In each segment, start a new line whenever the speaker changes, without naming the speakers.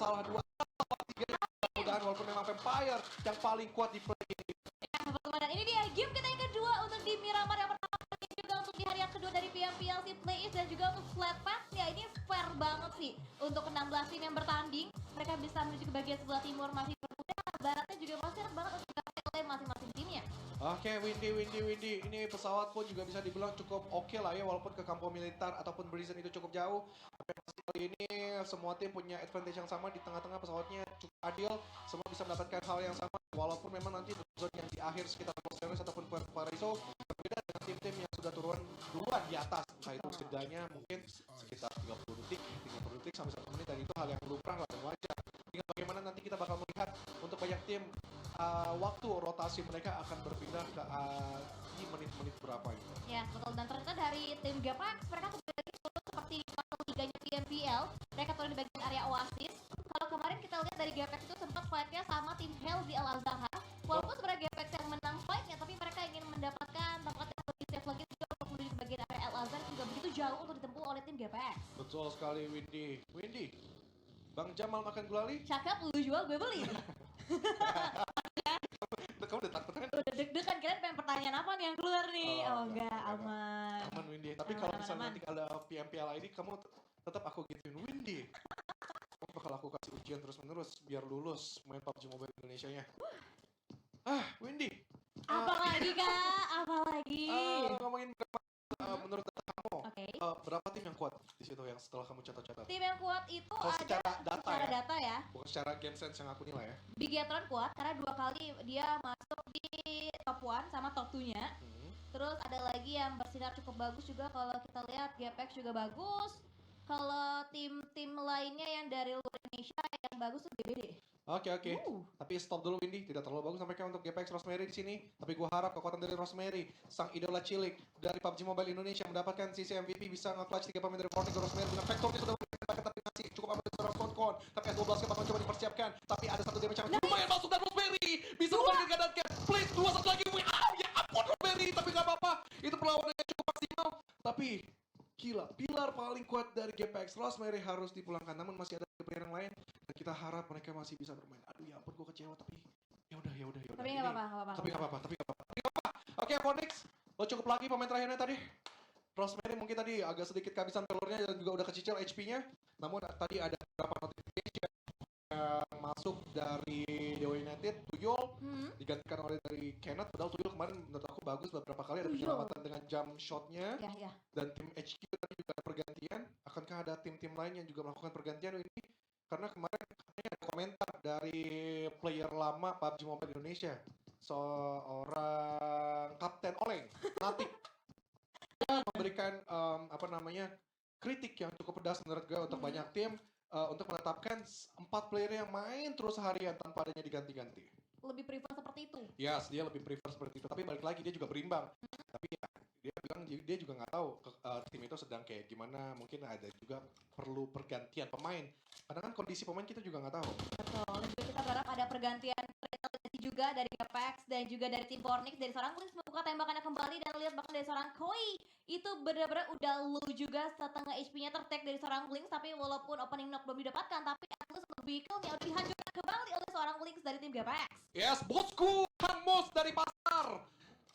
salah 2 3 mudah-mudahan walaupun memang Vampire yang paling kuat di play ini.
Ya, betul banget. Ini dia game kita yang kedua untuk di Miramar yang pertama ini juga untuk di hari yang kedua dari PMPLC Play East dan juga untuk Flatpath. Ya ini fair banget sih untuk 16 tim yang bertanding. Mereka bisa menuju ke bagian sebelah timur masih bermudah. Baratnya juga masih enak banget untuk dicapai oleh masing-masing timnya.
Oke, Windy. Ini pesawat pun juga bisa dibilang cukup oke lah ya, walaupun ke kampung militer ataupun Brazen itu cukup jauh. Tapi pasti kali ini semua tim punya advantage yang sama, di tengah-tengah pesawatnya cukup adil, semua bisa mendapatkan hal yang sama, walaupun memang nanti zone yang di akhir sekitar Los Angeles ataupun Puerto Paraiso berbeda dengan tim-tim yang sudah turun duluan di atas. Nah itu setidaknya mungkin sekitar 30 detik sampai 1 menit, dan itu hal yang lumrah lah dan wajar. Tinggal bagaimana nanti kita bakal melihat untuk banyak tim waktu rotasi mereka akan berpindah ke di menit-menit berapa gitu.
Ya betul, dan ternyata dari tim Gapax mereka kembali turun seperti di fase liganya PMPL. Mereka turun di bagian area Oasis. Kalau kemarin kita lihat dari Gapax itu sempat fightnya sama tim Hell di Al Azhar. Walaupun sebenarnya Gapax yang menang fightnya, tapi mereka ingin mendapatkan tempat yang lebih safe lagi juga untuk menuju ke bagian area Al Azhar, juga begitu jauh untuk ditempuh oleh tim Gapax.
Betul sekali Windy. Bang Jamal makan gulali?
Cakep, lu jual gue beli.
Kamu udah takut kan?
Udah deg-degan, kalian pengen pertanyaan apa nih yang keluar nih? Oh enggak, aman.
Aman Windy. Tapi kalau misalnya nanti ada PMPL ID, kamu tetap aku gituin Windy. Kamu bakal aku kasih ujian terus-menerus biar lulus main PUBG Mobile Indonesia-nya. Windy.
Apalagi kak? Apalagi?
Ngomongin menurut data kamu,
Oke.
berapa tim yang kuat di situ yang setelah kamu catat-catat?
Tim yang kuat itu
Kalau
ada
secara data ya?
data ya.
Bukan secara game sense yang aku nilai ya.
Bigetron kuat karena 2 kali dia masuk di top 1 sama top 2-nya. Terus ada lagi yang bersinar cukup bagus juga kalau kita lihat Gapex juga bagus. Kalau tim-tim lainnya yang dari luar Indonesia yang bagus tuh BBD.
Oke. Tapi stop dulu Windy, tidak terlalu bagus sampai untuk GPX Rosemary di sini. Tapi gue harap kekuatan dari Rosemary, sang idola cilik dari PUBG Mobile Indonesia, mendapatkan sisi MVP, bisa nge-clutch 3 pemain dari Fortnite ke Rosemary dengan Vectornya sudah memberikan, tapi masih cukup aman dari seorang Concon. Tapi S12 nya bakal coba dipersiapkan, tapi ada satu damage yang lumayan masuk dan Rosemary bisa memberikan keadaan please 2-1 lagi. Ya ampun Rosemary, tapi gak apa-apa. Itu perlawanannya cukup maksimal, tapi gila, pilar paling kuat dari GPX Rosemary harus dipulangkan, namun masih ada player yang lain dan kita harap mereka masih bisa bermain. Aduh ya ampun, gue kecewa, tapi ya udah.
Tapi nggak apa-apa.
Tapi nggak apa-apa. Oke, Phoenix, lo cukup lagi pemain terakhirnya tadi. Rosemary mungkin tadi agak sedikit kehabisan telurnya dan juga udah kecicil HP-nya. Namun tadi ada beberapa notification yang masuk dari Dewa United, Tuyul digantikan oleh dari Kenneth. Padahal Tuyul kemarin menurut aku bagus beberapa kali ada penyelamatan dengan jump shot-nya.
Ya.
Dan tim HQ tadi juga ada pergantian. Akankah ada tim-tim lain yang juga melakukan pergantian ini? Karena kemarin katanya ada komentar dari player lama PUBG Mobile Indonesia, seorang Kapten Oleng, Natik, yang memberikan kritik yang cukup pedas menurut gue untuk banyak tim untuk menetapkan 4 player yang main terus harian tanpa adanya diganti-ganti.
Lebih prefer seperti itu.
Ya, dia lebih prefer seperti itu. Tapi balik lagi dia juga berimbang. Tapi ya, dia bilang dia juga nggak tahu tim itu sedang kayak gimana. Mungkin ada juga perlu pergantian pemain. Karena kan kondisi pemain kita juga nggak tahu.
Betul. Dan juga kita berharap ada pergantian juga dari Gapex dan juga dari tim Fornix, dari seorang Lynx membuka tembakannya kembali, dan lihat bahkan dari seorang Koi itu benar-benar udah low juga, setengah HP-nya tertek dari seorang Lynx. Tapi walaupun opening knock belum didapatkan, tapi at least vehicle-nya udah dihancurkan kembali oleh seorang Lynx dari tim Gapex.
Yes, bosku, Kang Mos dari pasar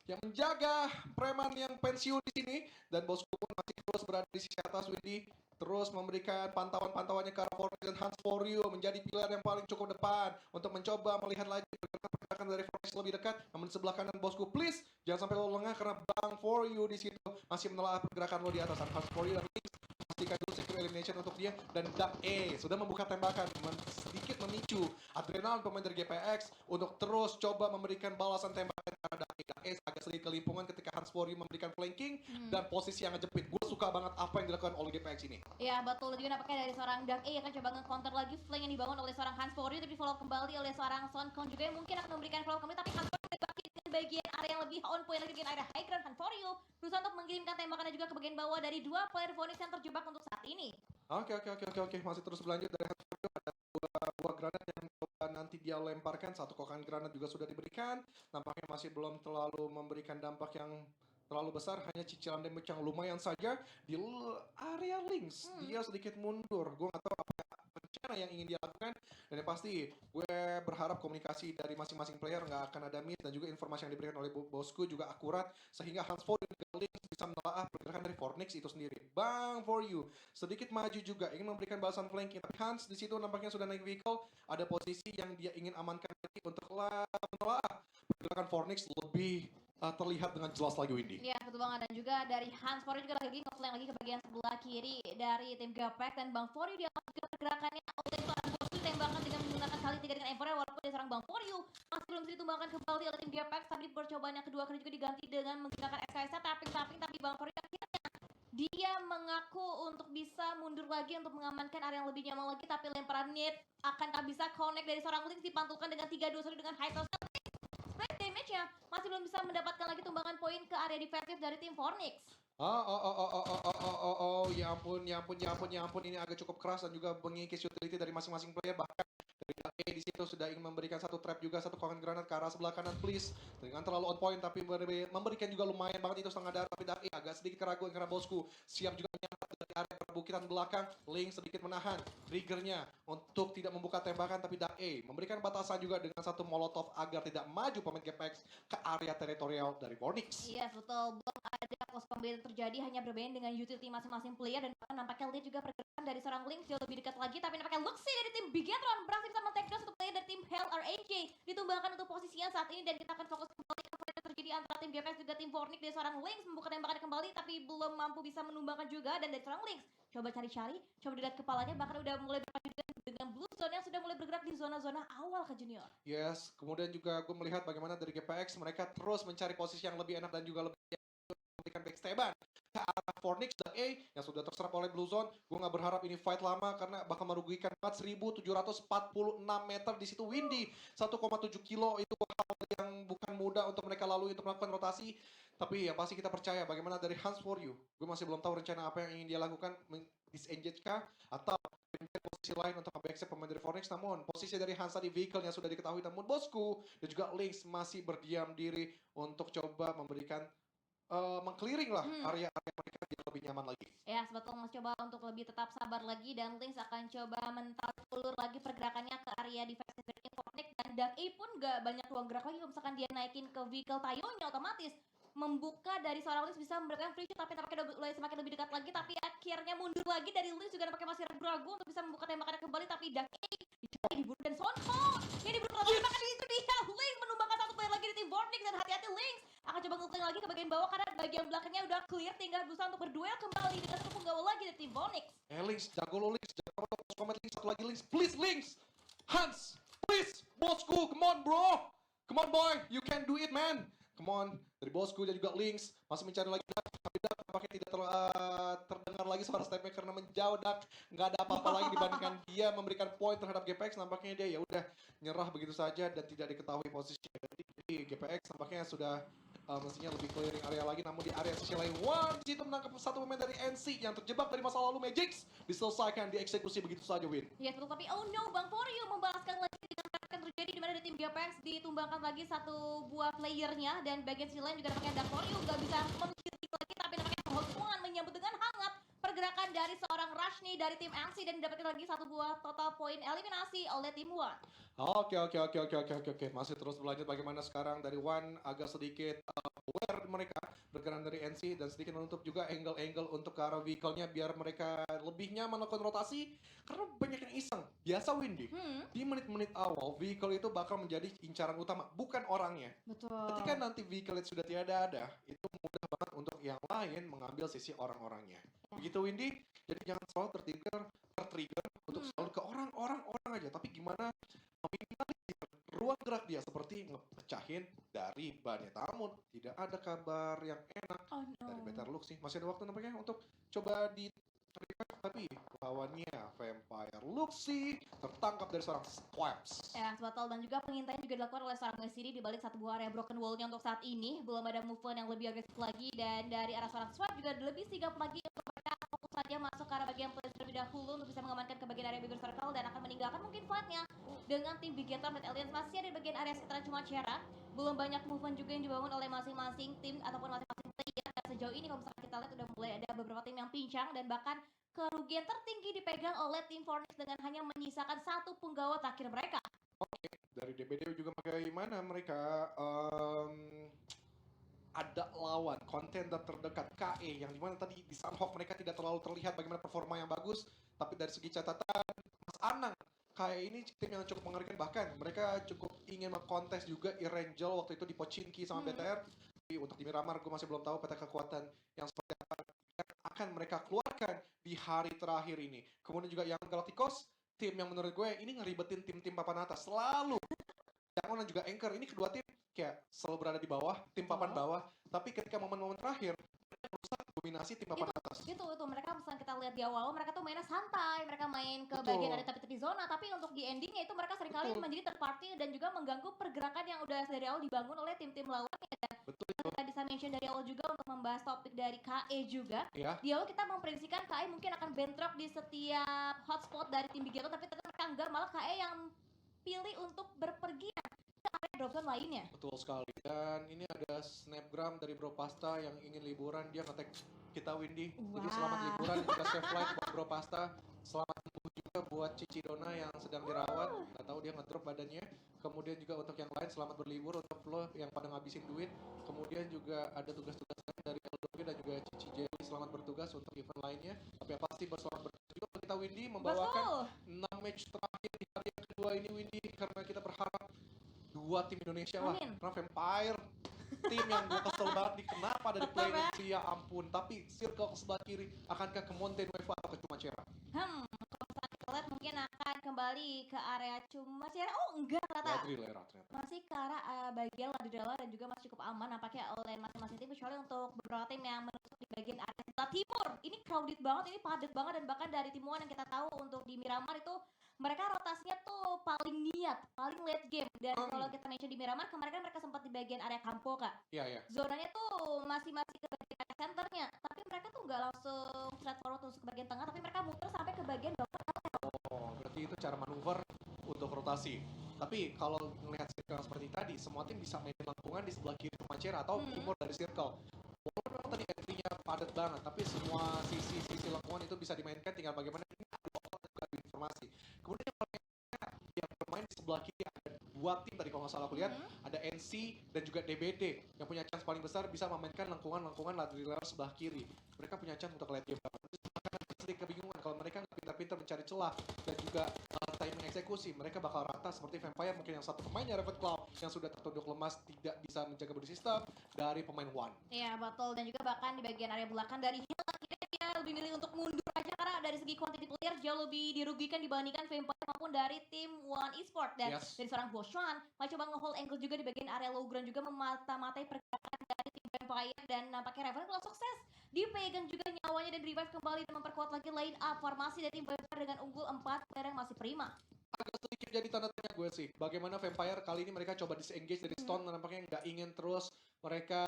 yang menjaga preman yang pensiun di sini, dan bosku pun masih terus berada di sisi atas Windy, terus memberikan pantauan-pantauannya ke arah Fortnite dan Hans For You menjadi pilar yang paling cukup depan untuk mencoba melihat lagi pergerakan dari Fortnite lebih dekat. Namun di sebelah kanan bosku, please jangan sampai lo lengah karena Bang For You di situ masih menelaah pergerakan lo di atas. Hans For You dan Lynx pastikan dulu secure elimination untuk dia, dan Dark A sudah membuka tembakan, sedikit memicu adrenalin pemain dari GPX untuk terus coba memberikan balasan tembakan karena Dark A agak sedikit kelimpungan ketika Hans For You memberikan flanking dan posisi yang ngejepit. Gue suka banget apa yang dilakukan oleh GPX ini.
Ya betul, juga nampaknya dari seorang Dark A akan coba nge-counter lagi flank yang dibangun oleh seorang Hans For You, tapi follow kembali oleh seorang Sonkon juga yang mungkin akan memberikan follow kembali, tapi Hans For You memberikan bagian area yang lebih on point lagi, bagian area high ground. Hans For You berusaha untuk mengirimkan tembakannya juga ke bagian bawah dari 2 player Phoenix yang terjebak untuk saat ini.
Oke. Masih terus berlanjut dari Hans For You, ada 2 buah granat yang nanti dia lemparkan. 1 kokan granat juga sudah diberikan. Nampaknya masih belum terlalu memberikan dampak yang terlalu besar, hanya cicilan damage yang lumayan saja di area Lynx. Dia sedikit mundur. Gue nggak tahu apa rencana yang ingin dia lakukan. Dan yang pasti, gue berharap komunikasi dari masing-masing player nggak akan ada miss, dan juga informasi yang diberikan oleh bosku juga akurat, sehingga Hans For You dan Lynx bisa menelaah pergerakan dari Fornix itu sendiri. Bang For You sedikit maju juga, ingin memberikan balasan flanking, tapi Hans di situ nampaknya sudah naik vehicle, ada posisi yang dia ingin amankan lagi untuk menelaah pergerakan Fornix lebih terlihat dengan jelas lagi, Windy.
Iya betul banget, dan juga dari Hans Fori juga lagi ngeflank lagi ke bagian sebelah kiri dari tim Gapak, dan Bang Fori dia juga pergerakannya oleh seorang Bosku ditembakkan dengan menggunakan kali 3 dengan M4 walaupun dari seorang Bang Fori masih belum bisa ditumbangkan kembali oleh tim Gapak. Tadi percobaan yang kedua kali juga diganti dengan menggunakan SKS tapping, tapi Bang Fori akhirnya dia mengaku untuk bisa mundur lagi untuk mengamankan area yang lebih nyaman lagi, tapi lemparan net akankah bisa connect dari seorang Lynx, dipantulkan dengan 3-2 dengan high toss. Spread damage-nya masih belum bisa mendapatkan lagi tumbangan poin ke area defensif dari tim Fornix.
Ya ampun, ini agak cukup keras dan juga mengikis utility dari masing-masing player. Bahkan dari Dake di situ sudah ingin memberikan satu trap juga, satu coin granat ke arah sebelah kanan, please. Dengan terlalu on point, tapi memberikan juga lumayan banget itu setengah darah. Tapi Dake agak sedikit keraguan karena bosku siap juga menyantap dari area perbukitan belakang. Link sedikit menahan triggernya untuk tidak membuka tembakan, tapi Dake memberikan batasan juga dengan satu molotov agar tidak maju pemain Gapex ke area teritorial dari Fornix.
Iya betul, belum ada close combat terjadi, hanya berbeda dengan utility masing-masing player, dan nampaknya lihat juga pergerakan dari seorang Link jauh lebih dekat lagi, tapi nampaknya Luxy dari tim Bigetron berhasil bisa men-take down satu player dari tim Hell RAJ, ditumbangkan untuk posisinya saat ini, dan kita akan fokus kembali ke fight yang terjadi antara tim GPX juga tim Fornix. Dari seorang Lynx membuka tembakan kembali tapi belum mampu bisa menumbangkan juga, dan dari seorang Lynx coba cari-cari, coba dilihat kepalanya, bahkan udah mulai berpadu dengan Blue Zone yang sudah mulai bergerak di zona-zona awal ke Junior.
Yes, kemudian juga gue melihat bagaimana dari GPX mereka terus mencari posisi yang lebih enak dan juga lebih memberikan backstaban ke arah Fornix dan A yang sudah terserap oleh Blue Zone. Gue nggak berharap ini fight lama karena bakal merugikan 1746 meter di situ. Windy 1,7 kilo itu hal yang bukan mudah untuk mereka lalui untuk melakukan rotasi. Tapi ya pasti kita percaya bagaimana dari Hans For You. Gue masih belum tahu rencana apa yang ingin dia lakukan, disengage kah atau posisi lain untuk backstep pemain dari Fornix. Namun posisi dari Hans tadi vehicle-nya sudah diketahui, namun bosku dan juga Lynx masih berdiam diri untuk coba memberikan meng-clearing lah area-area mereka biar lebih nyaman lagi.
Ya, sebetulnya Mas coba untuk lebih tetap sabar lagi, dan Lynx akan coba mentarik ulur lagi pergerakannya ke area defensive dari Fortnite, dan Dake pun gak banyak ruang gerak lagi. Kalau misalkan dia naikin ke vehicle Tayonya, otomatis membuka dari seorang Lynx bisa memberikan free shot, tapi tampaknya udah mulai semakin lebih dekat lagi, tapi akhirnya mundur lagi dari Lynx juga nampaknya masih ragu-ragu untuk bisa membuka tembakannya kembali, tapi Dake dicoba diburu dan Sonho yang diburu lagi, bahkan itu dia Lynx menumbangkan satu player lagi di tim Fortnite, dan hati-hati Lynx akan coba nge-flank lagi ke bagian bawah karena bagian belakangnya udah clear, tinggal berusaha untuk berduel kembali dengan satu penggawa lagi dari tim Fornix.
Lynx, jago lo Lynx, jago lo comment Lynx, satu lagi Lynx, please Lynx, Hans, please, bosku, come on bro, come on boy, you can do it man, come on, dari bosku dan juga Lynx masih mencari lagi Dak, tapi Dak nampaknya tidak terdengar lagi suara stepnya karena menjauh. Dak nggak ada apa-apa lagi dibandingkan dia memberikan poin terhadap GPX. Nampaknya dia ya udah nyerah begitu saja dan tidak diketahui posisinya. Jadi GPX nampaknya sudah mestinya lebih clearing area lagi, namun di area sisi lain One di situ menangkap satu pemain dari NC yang terjebak dari masa lalu Magix, diselesaikan, dieksekusi begitu saja Win.
Yes betul, tapi oh no, Bang Forio membalaskan lagi dengan yang terjadi di mana ada tim GPX ditumbangkan lagi satu buah playernya, dan bagian sisi lain juga nampaknya Forio nggak bisa mengkiri lagi, tapi nampaknya Hotman menyambut dengan hangat pergerakan dari seorang Rashni dari tim NC, dan didapatkan lagi satu buah total poin eliminasi oleh tim One.
Oke. Masih terus berlanjut bagaimana sekarang dari One agak sedikit aware mereka bergerak dari NC dan sedikit menutup juga angle-angle untuk ke arah vehicle-nya biar mereka lebih nyaman melakukan rotasi karena banyak yang iseng. Biasa Windy, di menit-menit awal vehicle itu bakal menjadi incaran utama, bukan orangnya.
Betul.
Ketika nanti vehicle itu sudah tiada ada, itu mudah banget untuk yang lain mengambil sisi orang-orangnya. Begitu Windy, jadi jangan selalu tertrigger untuk selalu ke orang aja, tapi gimana meminimalisir ruang gerak dia seperti ngepecahin dari bannya. Namun tidak ada kabar yang enak dari Better Luxy. Masih ada waktu nampaknya untuk coba di tapi lawannya Vampire Luxy tertangkap dari seorang Squabs.
Ya, betul, dan juga pengintaian juga dilakukan oleh seorang Messi di balik satu buah area broken wall-nya untuk saat ini. Belum ada movement yang lebih agresif lagi, dan dari arah seorang Swap juga lebih sigap lagi untuk mereka fokus saja masuk ke arah bagian place terlebih dahulu untuk bisa mengamankan ke bagian area bigger circle, dan akan meninggalkan mungkin fight-nya dengan tim Bigetron dan Alliance masih ada di bagian area sekitaran Cumacera. Belum banyak movement juga yang dibangun oleh masing-masing tim ataupun masing-masing player, dan sejauh ini kalau misalkan kita lihat udah mulai ada beberapa tim yang pincang, dan bahkan kerugian tertinggi dipegang oleh tim Fortnite dengan hanya menyisakan satu punggawa terakhir mereka.
Dari DBD juga bagaimana mereka ada lawan kontender terdekat KE yang dimana tadi di Sunhawk mereka tidak terlalu terlihat bagaimana performa yang bagus, tapi dari segi catatan Mas Anang KE ini tim yang cukup mengerikan, bahkan mereka cukup ingin mengkontes juga Irangel waktu itu di Pochinki sama BTR. Tapi untuk di Miramar gue masih belum tahu peta kekuatan yang seperti apa yang akan mereka keluarkan di hari terakhir ini. Kemudian juga yang Galacticos, tim yang menurut gue ini ngeribetin tim-tim papan atas selalu. Yang dan juga Anchor, ini kedua tim kayak selalu berada di bawah, tim papan bawah, tapi ketika momen-momen terakhir mereka berusaha dominasi tim papan atas.
Itu mereka misalnya kita lihat di awal mereka tuh mainnya santai, mereka main ke
Betul.
bagian ada tepi-tepi zona, tapi untuk di endingnya itu mereka seringkali
Betul.
menjadi third party dan juga mengganggu pergerakan yang udah dari awal dibangun oleh tim-tim lawan. Dan
Betul.
kita bisa mention dari awal juga untuk membahas topik dari KE juga.
Ya.
Di awal kita memprediksikan KE mungkin akan bentrok di setiap hotspot dari tim Bigeto, tapi ternyata mereka enggak, malah KE yang pilih untuk berpergian ke area drop zone lainnya.
Betul sekali. Dan ini ada snapgram dari Bro Pasta yang ingin liburan, dia nge-tag kita Windy. Jadi selamat liburan, kita safe flight buat Bro Pasta. Selamat sembuh juga buat Cici Dona yang sedang dirawat. Nggak tahu dia ngedrop badannya. Kemudian juga untuk yang lain selamat berlibur untuk lo yang pada ngabisin duit. Kemudian juga ada tugas-tugas dari LDG dan juga Cici Jelly, selamat bertugas untuk event lainnya. Tapi yang pasti berselamat bertugas juga untuk kita Windy membawakan 6 match terakhir di hari yang kedua ini Windy, karena kita berharap dua tim Indonesia lah.
Amin.
Karena Vampire tim yang gue kesel banget nih, kenapa ada di
Betul,
play sih, ya ampun. Tapi circle ke sebelah kiri akankah ke Mountain Wave atau ke Cumacera?
Kalau misalnya kita lihat mungkin akan kembali ke area Cumacera. Oh enggak, ternyata
Ladrilera ternyata.
masih ke arah bagian Ladidala dan juga masih cukup aman nampaknya oleh masing-masing tim, kecuali untuk beberapa tim yang menusuk di bagian area sebelah timur. Ini crowded banget, ini padat banget, dan bahkan dari tim One yang kita tahu untuk di Miramar itu mereka rotasinya tuh paling niat, paling late game. Dan kalau kita mention di Miramar, kemarin kan mereka sempat di bagian area Campo, Kak.
Iya, iya.
Zonanya tuh masih ke bagian area centernya, tapi mereka tuh nggak langsung straight forward ke bagian tengah, tapi mereka muter sampai ke bagian bawah.
Oh, berarti itu cara manuver untuk rotasi. Tapi kalau melihat circle seperti tadi, semua tim bisa main lengkungan di sebelah kiri Cumacera atau timur dari circle. Walaupun memang tadi entry-nya padat banget, tapi semua sisi lengkungan itu bisa dimainkan, tinggal bagaimana ini ada informasi. Kemudian yang bermain di sebelah kiri ada dua tim tadi kalau nggak salah aku lihat, ada NC dan juga DBD yang punya chance paling besar bisa memainkan lengkungan Ladrilera sebelah kiri. Mereka punya chance untuk late game banget. Sedikit kebingungan kalau mereka nggak pintar-pintar mencari celah dan juga timing eksekusi, mereka bakal rata seperti Vampire. Mungkin yang satu pemainnya Raven Cloud yang sudah tertunduk lemas tidak bisa menjaga body system dari pemain One.
Iya betul, dan juga bahkan di bagian area belakang dari Hill akhirnya dia lebih milih untuk mundur aja karena dari segi quantity player jauh lebih dirugikan dibandingkan Vampire maupun dari tim One Esport. Dan dari seorang Boshuan masih coba nge-hold angle juga di bagian area low ground, juga memata-matai pergerakan dari tim Vampire, dan nampaknya Raven Cloud sukses dipegang juga nyawanya dan revive kembali dan memperkuat lagi line up formasi dari tim Vampire dengan unggul 4 player yang masih prima.
Agak sedikit jadi tanda tanya gue sih, bagaimana Vampire kali ini mereka coba disengage dari Stone, nampaknya nggak ingin terus mereka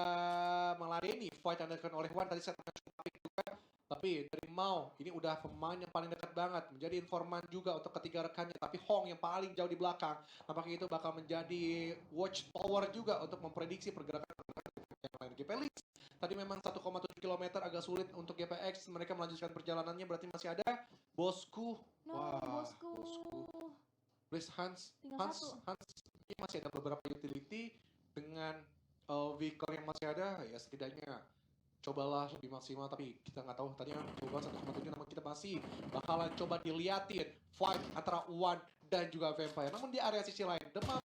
meladeni fight yang dilakukan oleh One. Tadi saya cukup juga, tapi dari Mau ini udah pemain yang paling dekat banget, menjadi informan juga untuk ketiga rekannya. Tapi Hong yang paling jauh di belakang, nampaknya itu bakal menjadi watch tower juga untuk memprediksi pergerakan yang lain. GPLX tadi memang 1,7 km agak sulit untuk GPX, mereka melanjutkan perjalanannya, berarti masih ada Bosku.
Bosku.
Please Hans, ini masih ada beberapa utility dengan vehicle yang masih ada, ya setidaknya cobalah lebih maksimal. Tapi kita nggak tahu, tadinya coba 1,7, namun kita masih bakalan coba diliatin fight antara One dan juga Vampire. Namun di area sisi lain, Demam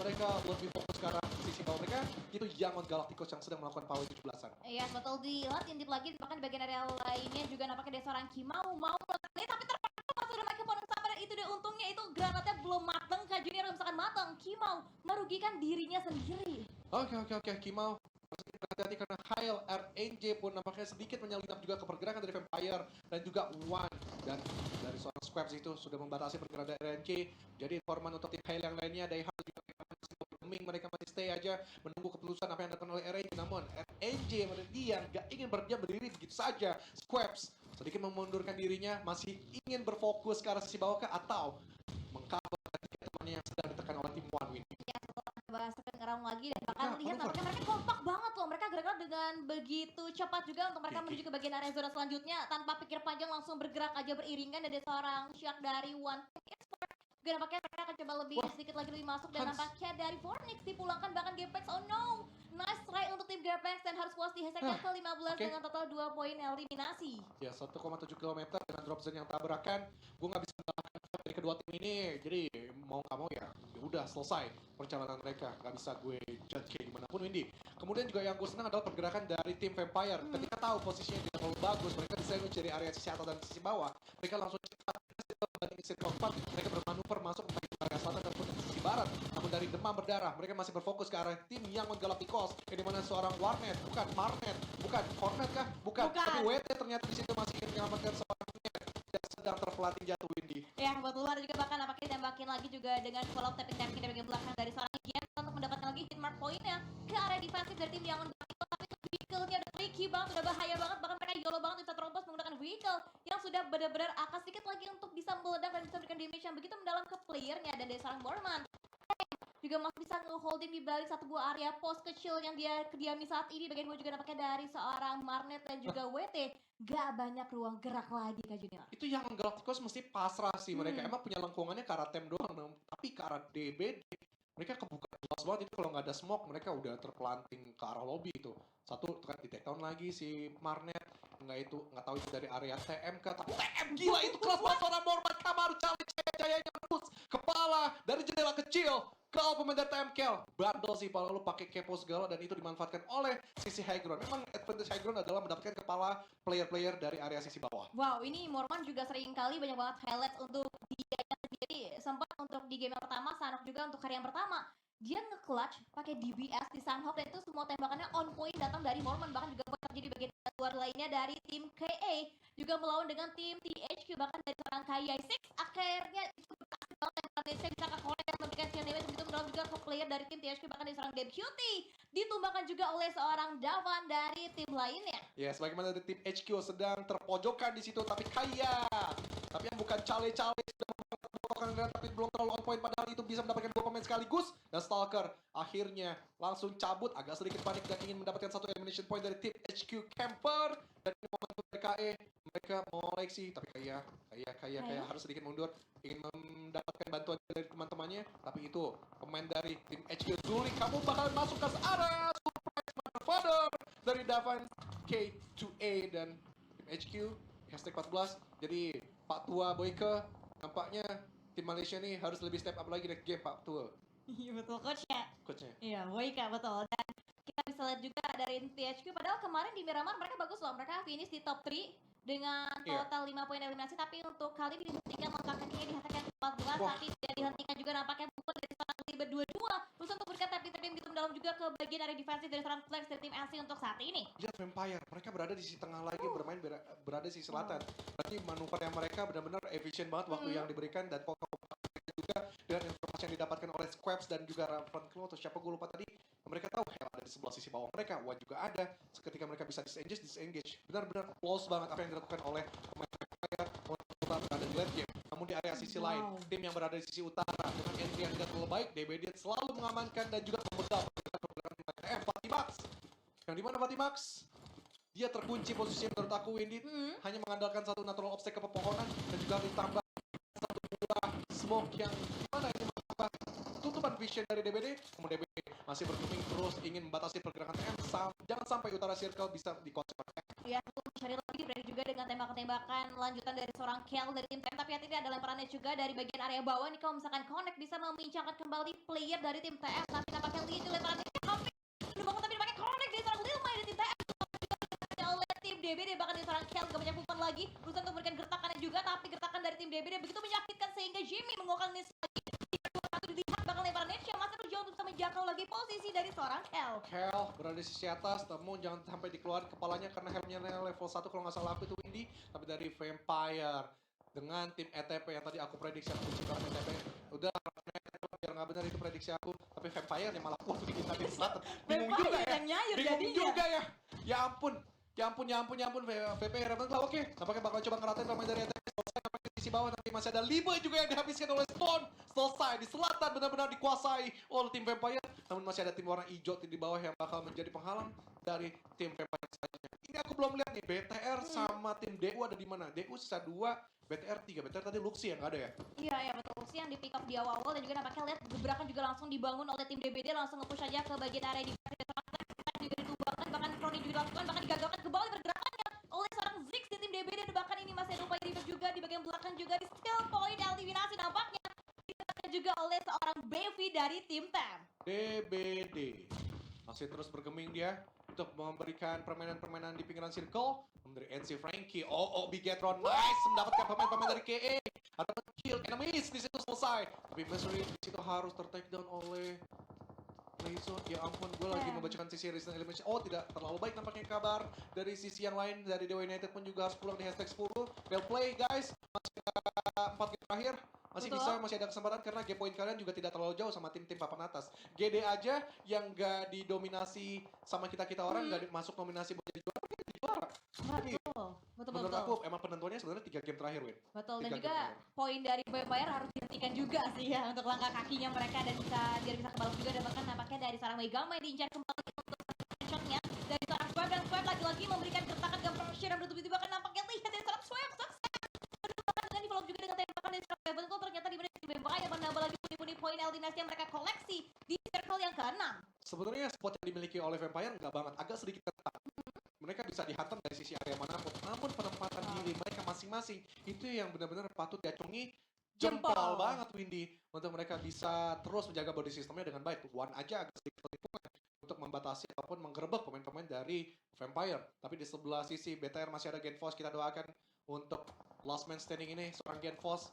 mereka lebih fokus ke arah sisi bawah mereka, itu Yangon Galacticos yang sedang melakukan power 17-an.
Iya betul, dilihat intip lagi, bahkan di bagian area lainnya juga nampaknya ada seorang Kimau mau melakukan, tapi ternyata masih ada Mike Ponen sama, dan itu dia untungnya itu granatnya belum mateng. Kak Junior misalkan mateng, Kimau merugikan dirinya sendiri.
Oke, Kimau berhati-hati karena Kyle RNJ pun nampaknya sedikit menyelinap juga ke pergerakan dari Vampire dan juga One, dan dari seorang Squabs itu sudah membatasi pergerakan dari RNJ. Jadi informan untuk tim Kyle yang lainnya, Daihat juga mereka masih stay aja menunggu keputusan apa yang dilakukan oleh RNJ. Namun RNJ dia nggak ingin berdiam berdiri begitu saja. Squabs sedikit memundurkan dirinya, masih ingin berfokus ke arah sisi bawah atau mengcover temannya yang sedang ditekan oleh tim One Win.
Ya, setelah bahas second round lagi dan bakal
Ya,
lihat
manuver.
nampaknya mereka kompak banget loh. Mereka gerak dengan begitu cepat juga untuk mereka
Oke.
menuju ke bagian area zona selanjutnya tanpa pikir panjang langsung bergerak aja beriringan. Ada seorang Shark dari One Piece Esport. Juga nampaknya mereka akan coba lebih
Wah,
sedikit lagi lebih masuk dan
Hans.
nampaknya dari Fornix dipulangkan bahkan Gapex. Oh no, nice try untuk tim Gapex dan harus puas di segmen ke-15
oke.
dengan total 2 poin eliminasi.
Ya 1,7 km dengan drop zone yang tabrakan, gue nggak bisa mengalahkan fight dari kedua tim ini. Jadi mau nggak mau ya udah selesai perjalanan mereka. Nggak bisa gue judge kayak gimana pun Windy. Kemudian juga yang gue senang adalah pergerakan dari tim Vampire. Ketika tahu posisinya tidak terlalu bagus, mereka bisa mencari area sisi atas dan sisi bawah. Mereka langsung cepat banding sisi keempat. Mereka bermanuver masuk ke area selatan dan sisi barat. Namun dari demam berdarah, mereka masih berfokus ke arah tim yang Galacticos. Yang dimana seorang Warnet, bukan Marnet, bukan Hornet kah? Bukan. Tapi WT ternyata di situ masih ingin menyelamatkan seorang Net yang sedang terpelatih jatuh Windy.
Ya, buat luar juga bahkan nampaknya tembakin lagi juga dengan follow up tapping dari bagian belakang dari seorang Yen untuk mendapatkan lagi hit mark poinnya ke area defensif dari tim yang Galacticos. Tapi vehicle-nya udah tricky banget, udah bahaya banget, bahkan mereka YOLO banget bisa terobos menggunakan vehicle yang sudah benar-benar akan sedikit lagi untuk bisa meledak dan bisa memberikan damage yang begitu mendalam ke playernya dan dari seorang Borman juga masih bisa nge-holding di balik satu buah area pos kecil yang dia kediami saat ini. Bagian bawah juga nampaknya dari seorang Marnet dan juga WT. Gak banyak ruang gerak lagi Kak Junior.
Itu yang Galacticos mesti pasrah sih mereka. Emang punya lengkungannya ke arah tem doang, tapi ke arah DBD mereka kebuka jelas banget. Itu kalau nggak ada smoke mereka udah terpelanting ke arah lobby itu. Satu kan di take down lagi si Marnet. Nggak tahu itu dari area TMK, tapi TM gila itu kelas banget seorang Morman Kamaru jayanya nembus kepala dari jendela kecil ke pemain dari TM Kel. Bandel sih kalau lu pakai kepo segala dan itu dimanfaatkan oleh sisi high ground. Memang advantage high ground adalah mendapatkan kepala player-player dari area sisi bawah.
Wow, ini Morman juga sering kali banyak banget highlights untuk dia sendiri. Sempat untuk di game yang pertama, Sanok juga untuk hari yang pertama. Dia nge-clutch pakai DBS di Sunhawk dan itu semua tembakannya on point datang dari Morman. Bahkan juga terjadi bagian luar lainnya dari tim KA. Juga melawan dengan tim THQ bahkan dari seorang KI6. Akhirnya itu berhasil banget tembakan Indonesia bisa ke-connect dan memberikan shield damage begitu mendalam juga ke player dari tim THQ bahkan dari seorang Deputy. Ditumbangkan juga oleh seorang Davan dari tim lainnya.
Ya, sebagaimana dari tim HQ sedang terpojokan di situ, tapi kaya. Tapi yang bukan cale-cale sudah membuka tapi belum terlalu on point, padahal itu bisa mendapatkan 2 pemain sekaligus. Dan Stalker akhirnya langsung cabut, agak sedikit panik dan ingin mendapatkan satu elimination point dari tim HQ Camper. Dan ini momentum dari KE, mereka mau sih, tapi kaya harus sedikit mundur. Ingin mendapatkan bantuan dari teman-temannya, tapi itu pemain dari tim HQ Zulik, kamu bakal masuk ke area surprise motherfucker dari Davan K2A dan tim HQ hashtag 14. Jadi Pak Tua Boyke nampaknya tim Malaysia nih harus lebih step up lagi next game Pak Tua
Iya betul coach ya.
coachnya.
Iya, Boyka betul. Dan kita bisa lihat juga dari THQ padahal kemarin di Miramar mereka bagus loh. Mereka finish di top 3 dengan total 5 poin eliminasi, tapi untuk kali ini dihentikan langkah kakinya dihentikan ke 14.
Wah.
Tapi tidak dihentikan juga nampaknya pukul dari seorang Liber 22 terus untuk berikan tapping gitu mendalam juga ke bagian area defensif dari seorang Flex dari tim LC untuk saat ini.
Lihat Vampire, mereka berada di sisi tengah lagi, bermain berada di sisi selatan. Berarti manuvernya mereka benar-benar efisien banget waktu yang diberikan dan pokok juga dengan informasi yang didapatkan oleh Squabs dan juga Ravenclaw atau siapa gue lupa tadi. Mereka tahu Hell ada di sebelah sisi bawah mereka, Wah juga ada. Ketika mereka bisa disengage, benar-benar close banget apa yang dilakukan oleh pemain Vampire untuk berada di late game. Namun di area sisi lain, tim yang berada di sisi utara dengan entry yang tidak terlalu baik, DBD selalu mengamankan dan juga membegal pergerakan TM Fatimax. Yang dimana Fatimax? Dia terkunci posisi menurut aku Windy hanya mengandalkan satu natural obstacle ke pepohonan dan juga ditambah satu buah smoke yang mana ini menambah tutupan vision dari DBD. Kemudian DBD masih bergeming terus ingin membatasi pergerakan TM jangan sampai utara circle bisa dikuasai.
Ya, mencari lagi berani juga dengan tembakan-tembakan lanjutan dari seorang Kel dari tim TM. Tapi hati-hati ada lemparannya juga dari bagian area bawah nih. Kalau misalkan connect bisa membincangkan kembali player dari tim TM. Tapi nampaknya Lee itu lemparannya hampir udah bangun tapi dipakai connect dari seorang Lil Mai dari tim TM. Oleh tim DBD bahkan dari seorang Kel gak banyak bukan lagi berusaha untuk memberikan gertakannya juga, tapi gertakan dari tim DBD begitu menyakitkan sehingga Jimmy menguakkan nis lagi. Dilihat bakal lemparan Nesha masih berjuang untuk bisa menjangkau lagi posisi dari seorang Kel.
Kel berada di sisi atas, namun jangan sampai dikeluarin kepalanya karena helmnya level 1 kalau nggak salah aku itu Windy. Tapi dari Vampire dengan tim ETP yang tadi aku prediksi aku ciptakan ETP. Udah biar nggak benar itu prediksi aku, tapi Vampire yang malah puas di tadi selatan. Bingung juga ya. Bingung juga ya. Ya ampun. VP Ravenclaw oke. Nampaknya bakal coba ngeratain pemain dari ETP. Selesai di sisi bawah, tapi masih ada 5 juga yang dihabiskan oleh Stone. Selesai di selatan benar-benar dikuasai oleh tim Vampire. namun masih ada tim warna hijau di bawah yang bakal menjadi penghalang dari tim Vampire selanjutnya. Ini aku belum lihat nih, BTR sama tim DU ada di mana? DU sisa 2, BTR 3. BTR tadi Luxi yang nggak ada ya?
Iya, betul sih yang di pick up di awal-awal dan juga nampaknya lihat gebrakan juga langsung dibangun oleh tim DBD, langsung nge-push aja ke bagian area di juga ditumbangkan, bahkan Crony juga dilakukan, bahkan digagalkan kembali pergerakannya oleh seorang Ziggs di tim DBD, dan bahkan ini masih ada upaya reverse juga di bagian belakang juga di skill point eliminasi nampaknya ditekan juga oleh seorang Bevi dari tim TEM.
DBD masih terus bergeming dia untuk memberikan permainan-permainan di pinggiran circle dari NC Frankie. Bigetron nice mendapatkan pemain-pemain dari KE. Ada kill enemies di situ selesai. Tapi Misery di situ harus ter-takedown oleh Leizon. Ya ampun, gue lagi membacakan sisi Resident Elimination. Tidak terlalu baik nampaknya kabar dari sisi yang lain. Dari Dewa United pun juga harus pulang di hashtag 10. Well play guys, masih ada 4 game terakhir. Masih
Betul.
bisa, masih ada kesempatan karena game point kalian juga tidak terlalu jauh sama tim-tim papan atas. GD aja yang gak didominasi sama kita-kita orang, gak masuk nominasi buat jadi juara, jadi juara.
Betul.
Menurut aku emang penentuannya sebenarnya 3 game terakhir, Win.
Betul, dan
3
juga
game terakhir.
poin dari Vampire harus dihentikan juga sih ya untuk langkah kakinya mereka, dan biar bisa kebalap juga, dan bahkan nampaknya dari seorang Megama yang diincar kembali untuk shotnya dari seorang Swab, dan Swab lagi-lagi memberikan gertakan gambar share dan betul-betul bahkan nampaknya lihat dari seorang Swab sukses dengan di follow juga dengan tembakan dari seorang Level itu ternyata di Vampire menambah lagi pundi-pundi poin eliminasi yang mereka koleksi di circle yang ke-6.
Sebenarnya spot yang dimiliki oleh Vampire nggak banget, agak sedikit ketat. Mereka bisa dihantam dari sisi area manapun, namun penempatan diri mereka masing-masing itu yang benar-benar patut diacungi jempol banget, Windy, untuk mereka bisa terus menjaga body systemnya dengan baik. One aja agak sedikit perhitungan untuk membatasi ataupun menggerebek pemain-pemain dari Vampire. Tapi di sebelah sisi BTR masih ada Genfos. Kita doakan untuk last man standing ini seorang Genfos.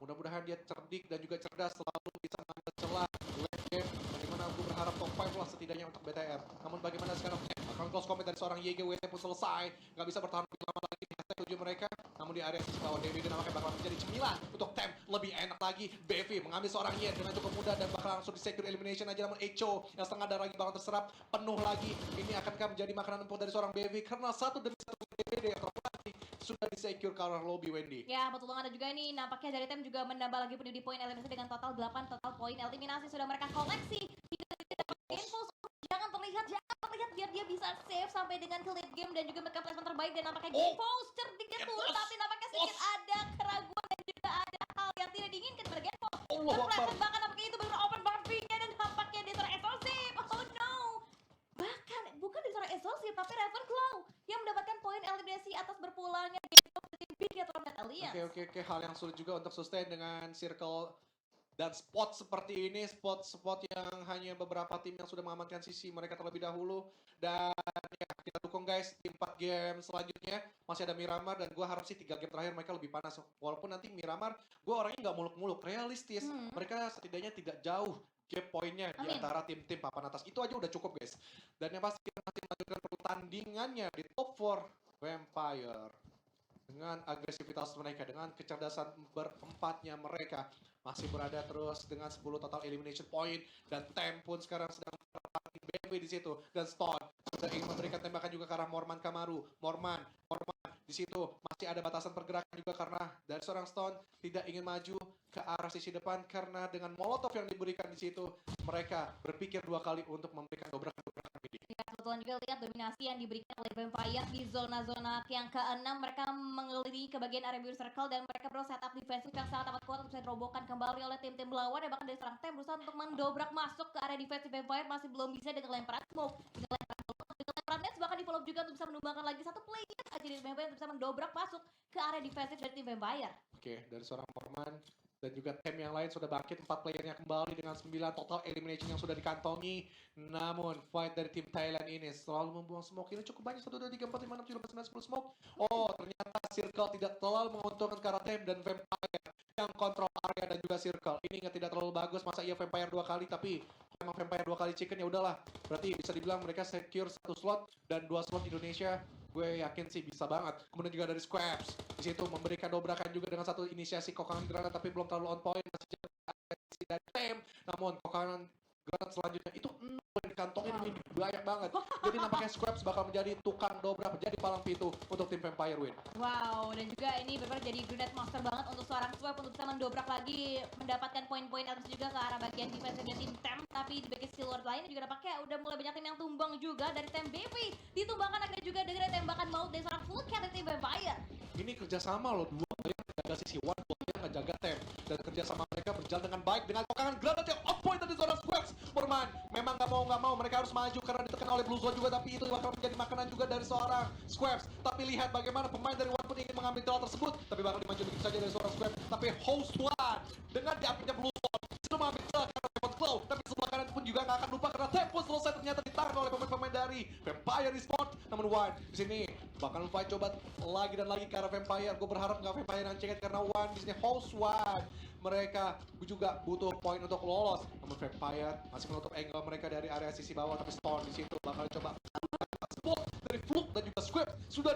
Mudah-mudahan dia cerdik dan juga cerdas, selalu bisa mengambil celah late game. Bagaimana aku berharap top 5 lah setidaknya untuk BTR. Namun bagaimana sekarang akan close comment dari seorang YGWT pun selesai. Nggak bisa bertahan lebih lama lagi di hashtag 7 mereka. Namun di area sisi bawah DBD nampaknya bakal menjadi cemilan untuk TEM. Lebih enak lagi, Bevi mengambil seorang Yen dengan cukup mudah dan bakal langsung di secure elimination aja. Namun Echo yang setengah darah lagi bakal terserap penuh lagi. Ini akankah menjadi makanan empuk dari seorang Bevi karena satu demi satu DBD yang terlatih sudah di secure ke arah lobby, Wendy.
Ya, betul banget. Dan juga ini nampaknya dari tim juga menambah lagi di poin eliminasi dengan total 8 total poin eliminasi sudah mereka koleksi. Info jangan terlihat biar dia bisa save sampai dengan ke late game dan juga mereka placement terbaik, dan nampaknya Genfos cerdiknya turun, tapi nampaknya sedikit ada keraguan dan juga ada hal yang tidak diinginkan pada Genfos. Terpleset bahkan nampaknya itu benar open bar-nya, dan nampaknya dia seorang explosive. Oh no. Bahkan bukan dia seorang explosive tapi Ravenclaw yang mendapatkan poin eliminasi atas berpulangnya Genfos dari Bigetron Alliance.
Oke. Hal yang sulit juga untuk sustain dengan circle dan spot seperti ini, spot yang hanya beberapa tim yang sudah mengamankan sisi mereka terlebih dahulu. Dan ya kita dukung guys, di 4 game selanjutnya masih ada Miramar, dan gue harap sih 3 game terakhir mereka lebih panas. Walaupun nanti Miramar, gue orangnya nggak muluk-muluk, realistis. Mereka setidaknya tidak jauh gap poinnya di antara tim-tim papan atas. Itu aja udah cukup guys. Dan yang pasti kita masih melanjutkan pertandingannya di top 4 Vampire. Dengan agresivitas mereka, dengan kecerdasan berempatnya mereka masih berada terus dengan 10 total elimination point, dan TEM pun sekarang sedang mendapatkan BW di situ, dan Stone sudah ingin memberikan tembakan juga ke arah Morman Kamaru. Morman di situ masih ada batasan pergerakan juga karena dari seorang Stone tidak ingin maju ke arah sisi depan karena dengan molotov yang diberikan di situ mereka berpikir 2 kali untuk memberikan dobrakan-dobrakan ini.
Ya, kebetulan juga lihat dominasi yang diberikan oleh Vampire di zona-zona yang ke-6. Mereka mengelilingi ke bagian area biru circle dan mereka perlu setup defensif yang sangat amat kuat untuk bisa dirobohkan kembali oleh tim-tim lawan, dan bahkan dari serang TEM berusaha untuk mendobrak masuk ke area defensif Vampire, masih belum bisa dengan lemparan smoke, dengan lemparan nets, bahkan di follow juga untuk bisa menumbangkan lagi satu player aja dari Vampire untuk bisa mendobrak masuk ke area defensif dari tim Vampire.
Oke, dari seorang Morman dan juga tim yang lain sudah bangkit, 4 playernya kembali dengan 9 total elimination yang sudah dikantongi. Namun fight dari tim Thailand ini selalu membuang smoke. Ini cukup banyak, 1, 2, 3, 4, 5, 6, 7, 8, 9, 10 smoke. Ternyata circle tidak terlalu menguntungkan karena tim dan Vampire yang kontrol area dan juga circle. Ini tidak terlalu bagus, masa iya Vampire 2 kali, tapi memang Vampire 2 kali chicken ya udahlah. Berarti bisa dibilang mereka secure 1 slot dan 2 slot Indonesia. Gue yakin sih bisa banget. Kemudian juga dari Squabs di situ memberikan dobrakan juga dengan 1 inisiasi kokangan granat, tapi belum terlalu on point, masih dari tim. Namun kokangan granat selanjutnya itu 0 poin kantongnya ini banyak banget. Jadi nampaknya Scraps bakal menjadi tukang dobrak, menjadi palang pintu untuk tim Vampire Win.
Wow, dan juga ini benar jadi grenade master banget untuk seorang Swap untuk bisa mendobrak lagi, mendapatkan poin-poin atas juga ke arah bagian defense dari tim Tem. Tapi di bagian Silver lainnya juga nampaknya udah mulai banyak tim yang tumbang juga dari tim BP. Ditumbangkan akhirnya juga dengan tembakan maut dari seorang full cat dari tim Vampire.
Ini kerjasama loh, dua player menjaga sisi one, dua player ngejaga tem. Dan kerjasama mereka berjalan dengan baik dengan tokangan granat yang off point dari seorang Scraps. Bermain, memang nggak mau mereka harus maju karena ditekan oleh Blue Zone juga, tapi itu bakal menjadi makanan juga dari seorang Scraps. Tapi lihat bagaimana pemain dari One pun ingin mengambil celah tersebut, tapi bakal dimaju begitu saja dari seorang Scraps. Tapi Host One dengan diambilnya Blue Zone sudah mengambil celah karena Weapon Claw, tapi sebelah kanan pun juga nggak akan lupa karena tempo selesai ternyata ditahan oleh pemain-pemain dari Vampire Esports. Namun One di sini bakal fight coba lagi dan lagi ke arah Vampire. Gue berharap nggak Vampire yang ceket karena One di sini Host One. Mereka juga butuh poin untuk lolos. Namun Vampire masih menutup angle mereka dari area sisi bawah, tapi Stone di situ bakal coba spot dari Fluke dan juga Script sudah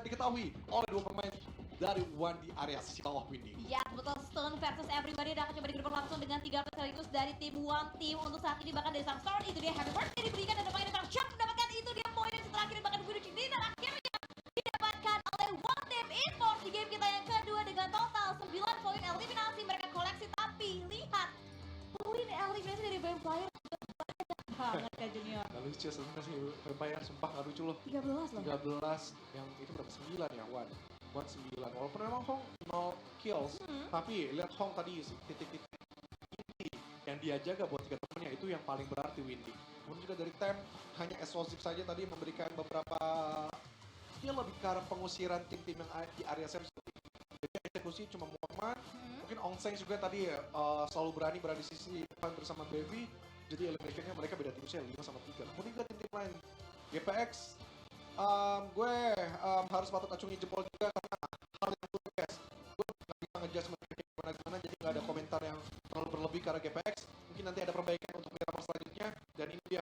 diketahui oleh dua pemain dari One di area sisi bawah Windy.
Ya, betul. Stone versus everybody dan akan coba digerebek langsung dengan 3 sekaligus dari tim One Team. Untuk saat ini bahkan dari sang Stone itu dia happy birthday diberikan dan nampaknya dari sang Chuck mendapatkan itu dia poin yang terakhir bahkan Gudu Cindi dan akhirnya didapatkan oleh One Team Esports di game kita yang kedua dengan total 9 poin eliminasi mereka koleksi. Tapi lihat poin eliminasi dari Vampire banget Kak Junior.
Gak lucu sebenarnya sih Vampire, sumpah gak lucu loh.
13 loh.
13 yang itu berapa? 9 ya One 9 walaupun memang Hong 0 kills tapi lihat Hong tadi titik-titik inti yang dia jaga buat 3 temennya itu yang paling berarti Windy. Kemudian juga dari Tem hanya explosive saja tadi memberikan beberapa skill lebih ke arah pengusiran tim-tim yang di area Sam. Jadi eksekusi cuma Muhammad, mungkin Ongseng juga tadi selalu berani berada di sisi depan bersama Baby. Jadi eliminationnya mereka beda tim sih 5 sama 3. Kemudian juga tim-tim lain GPX gue harus patut acungi jempol juga karena hal yang gue guys, gue nggak bisa ngejudge mereka gimana jadi nggak ada komentar yang terlalu berlebih karena GPX. Mungkin nanti ada perbaikan untuk beberapa selanjutnya dan ini dia